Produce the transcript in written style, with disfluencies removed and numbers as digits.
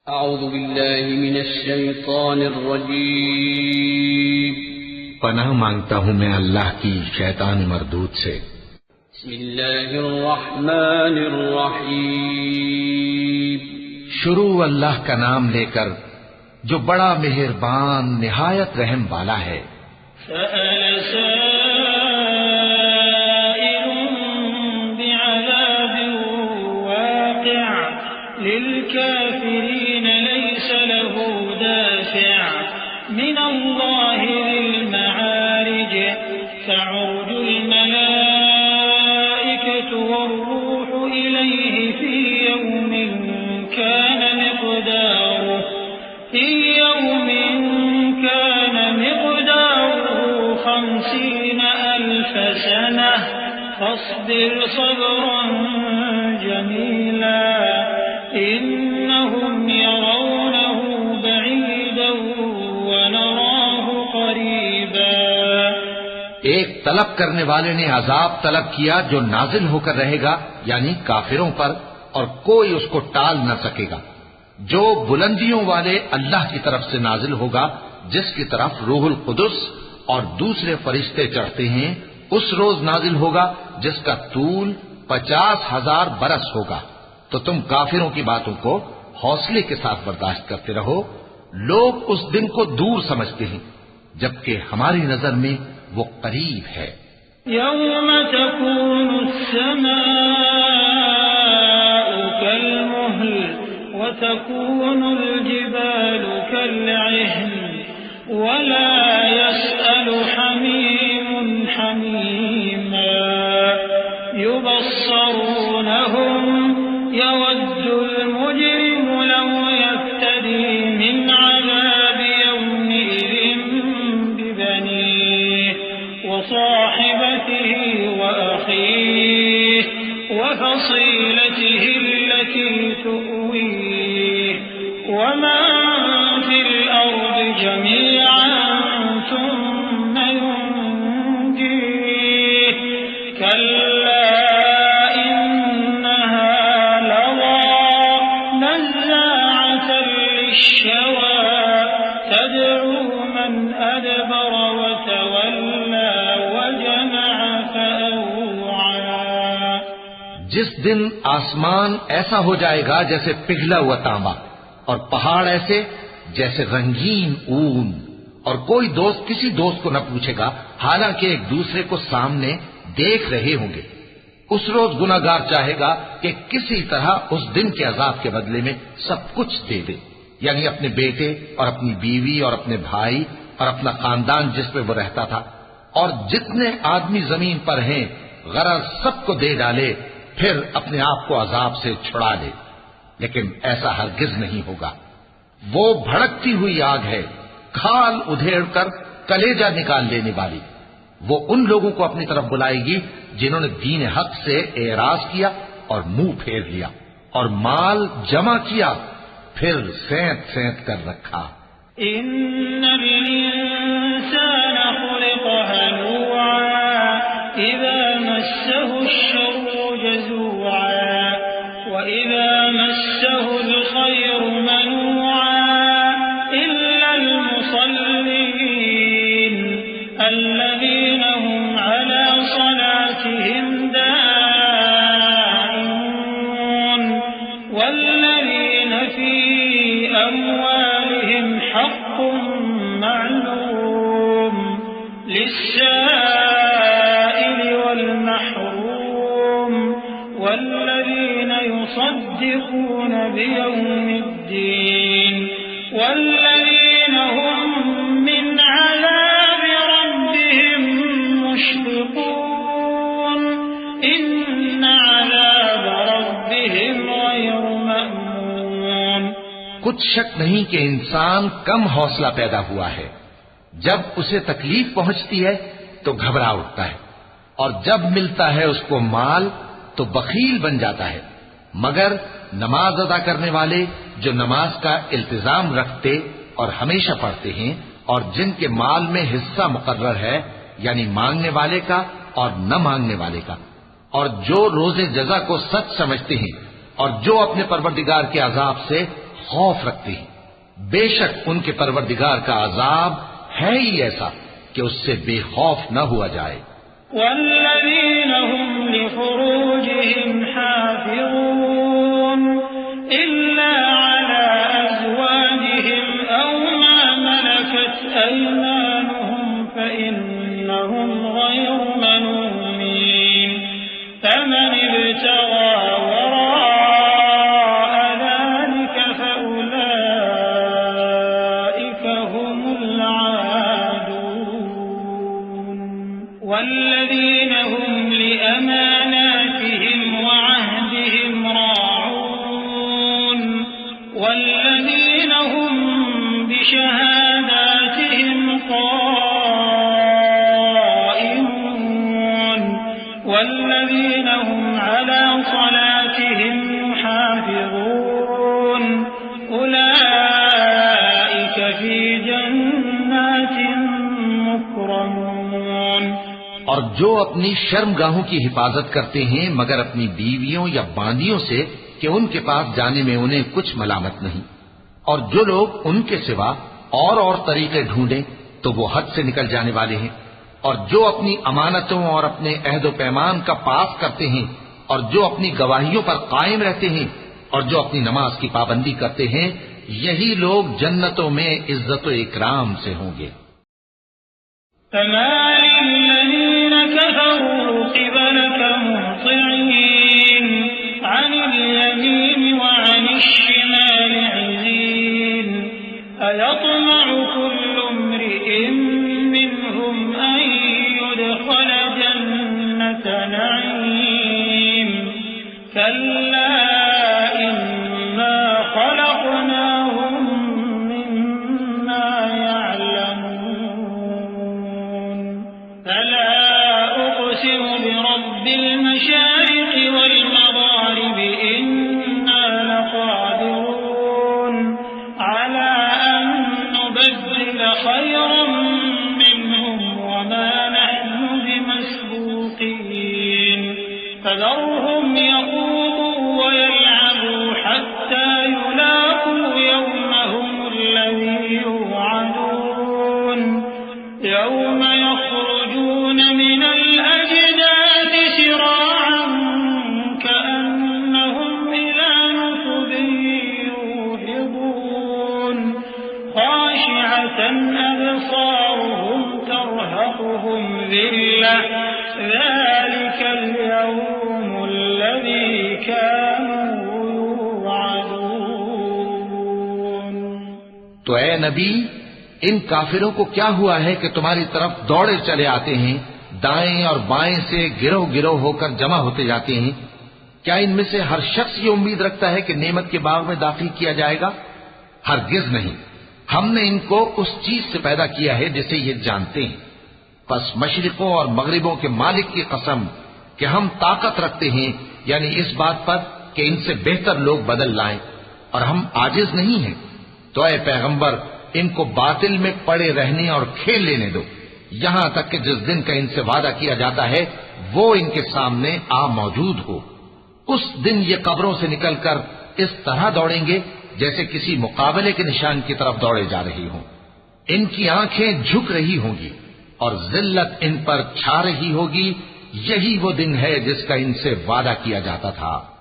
अऊज़ु बिल्लाहि मिनश शैतानिर रजीम। पनाह मांगता हूँ मैं अल्लाह की शैतान मरदूद से। बिस्मिल्लाहिर रहमानिर रहीम। शुरू अल्लाह का नाम लेकर जो बड़ा मेहरबान निहायत रहम वाला है। فاصبر صبرا جميلا إنهم يرونه بعيدا ونراه قريبا। एक तलब करने वाले ने अजाब तलब किया जो नाजिल होकर रहेगा, यानी काफिरों पर, और कोई उसको टाल न सकेगा। जो बुलंदियों वाले अल्लाह की तरफ से नाजिल होगा, जिसकी तरफ रूहुल कुदुस और दूसरे फरिश्ते चढ़ते हैं, उस रोज नाजिल होगा जिसका तूल 50,000 बरस होगा। तो तुम काफिरों की बातों को हौसले के साथ बर्दाश्त करते रहो। लोग उस दिन को दूर समझते हैं, जबकि हमारी नजर में वो करीब है। यौम तकूनु अस्समाउ कल्मुhl व तकूनुल जिबालु कल्इह्न वला यसअलु हमीमुन हमीमा युबस्सरूनहुम यवद्दुल मुजरिमु लौ यफ्तदी मिन अज़ाबि यौमिइज़िन बिबनीह व साहिबतिही व अखीह व फसीलतिही अल्लती तुअवीह व मन फिल अर्दि जमीअन थुम्मा युनजीह कल्ला जिस दिन आसमान ऐसा हो जाएगा जैसे पिघला हुआ तांबा, और पहाड़ ऐसे जैसे रंगीन ऊन, और कोई दोस्त किसी दोस्त को न पूछेगा, हालांकि एक दूसरे को सामने देख रहे होंगे। उस रोज गुनाहगार चाहेगा कि किसी तरह उस दिन के अजाब के बदले में सब कुछ दे दे, यानी अपने बेटे और अपनी बीवी और अपने भाई और अपना खानदान जिसमें वो रहता था, और जितने आदमी जमीन पर हैं, गरज सबको दे डाले, फिर अपने आप को अजाब से छुड़ा ले। लेकिन ऐसा हरगिज नहीं होगा। वो भड़कती हुई आग है, खाल उधेड़कर कलेजा निकाल लेने वाली। वो उन लोगों को अपनी तरफ बुलाएगी जिन्होंने दीन हक से एराज किया और मुंह फेर लिया और माल जमा किया, फिर सेंत सेंत कर रखा। इन्नल इंसान खुलिक़ हलूआ इज़ा मस्सहु अश्शर्रु जज़ूआ व इज़ा मस्सहु अल-खैरु मनूआ इल्लल मुसल्लीन अल्लज़ीना हुम अला सलातिहिम दाइमून वल्लज़ीना फी अम्वालिहिम हक़्क़ुन मअलूम लिस्साइल वल महरूम वल्लज़ीना युसद्दिक़ून बियौमिद्दीन वल्लज़ीना हुम मिन अज़ाबि रब्बिहिम मुश्फ़िक़ून इन्न अज़ाब रब्बिहिम गैरु मअमून। कुछ शक नहीं कि इंसान कम हौसला पैदा हुआ है। जब उसे तकलीफ पहुंचती है तो घबरा उठता है, और जब मिलता है उसको माल तो बखील बन जाता है। मगर नमाज अदा करने वाले जो नमाज का इल्तिजाम रखते और हमेशा पढ़ते हैं, और जिनके माल में हिस्सा मुकर्रर है, यानी मांगने वाले का और न मांगने वाले का, और जो रोजे जजा को सच समझते हैं, और जो अपने परवरदिगार के अजाब से खौफ रखते हैं। बेशक उनके परवरदिगार का अजाब है ही ऐसा कि उससे बेखौफ न हुआ जाए। वल्लज़ीन हुम लिफुरूजिहिम हाफ़िज़ून इल्ला अला अज़वाजिहिम औ मा मलकत अयमानुहुम फ़इन्नहुम ग़ैरु मलूमीन फ़मन इब्तग़ा वराअ ज़ालिका फ़उलाइका हुमुल आदून। वल्लज़ीन हुम लिअमानातिहिम वअहदिहिम राऊन वल्लज़ीन हुम बिशहादातिहिम क़ाइमून वल्लज़ीन हुम अला सलातिहिम युहाफ़िज़ून उलाइका फ़ी जन्नातिन मुक्रमून। और जो अपनी शर्मगाहों की हिफाजत करते हैं मगर अपनी बीवियों या बांदियों से कि उनके पास जाने में उन्हें कुछ मलामत नहीं, और जो लोग उनके सिवा और तरीके ढूंढें तो वो हद से निकल जाने वाले हैं, और जो अपनी अमानतों और अपने अहद पैमान का पास करते हैं, और जो अपनी गवाहियों पर कायम रहते हैं, और जो अपनी नमाज की पाबंदी करते हैं, यही लोग जन्नतों में इज्जत व इकराम से होंगे। फमालिल्लज़ीन कफ़रू क़िबलक मुहतिईन अनिल यमीन व अनिश्शिमालि इज़ीन अयत्मउ कुल्लु इम्रिइन मिनहुम अन युदख़ल जन्नत नईम कल्ला इन्ना ख़लक़नाहुम मिम्मा यअलमून फला उक़सिमु बिरब्बिल मशारिक़ वल मग़ारिब इन्ना लक़ादिरून अला अन नुबद्दिल ख़ैरन मिनहुम वमा नहनु बिमस्बूक़ीन फज़रहुम यख़ूضू वयलअबू हत्ता युलाक़ू यौमहुम الذي يوعدون يوم يخرجون من الأجداث سراعا كأنهم إلى نصب يوفضون خاشعة أبصارهم ترهقهم ذلة ذلك اليوم الذي كانوا يوعدون। तो ए नबी, इन काफिरों को क्या हुआ है कि तुम्हारी तरफ दौड़े चले आते हैं, दाएं और बाएं से गिरोह गिरोह होकर जमा होते जाते हैं? क्या इनमें से हर शख्स ये उम्मीद रखता है कि नेमत के बाग में दाखिल किया जाएगा? हरगिज नहीं। हमने इनको उस चीज से पैदा किया है जिसे ये जानते हैं। बस मशरिकों और मगरिबों के मालिक की कसम कि हम ताकत रखते हैं, यानी इस बात पर कि इनसे बेहतर लोग बदल लाएं, और हम आजिज नहीं हैं। तो ऐ पैगंबर, इनको बातिल में पड़े रहने और खेल लेने दो, यहां तक कि जिस दिन का इनसे वादा किया जाता है वो इनके सामने आ मौजूद हो। उस दिन ये कब्रों से निकलकर इस तरह दौड़ेंगे जैसे किसी मुकाबले के निशान की तरफ दौड़े जा रही हों। इनकी आंखें झुक रही होंगी और जिल्लत इन पर छा रही होगी। यही वो दिन है जिसका इनसे वादा किया जाता था।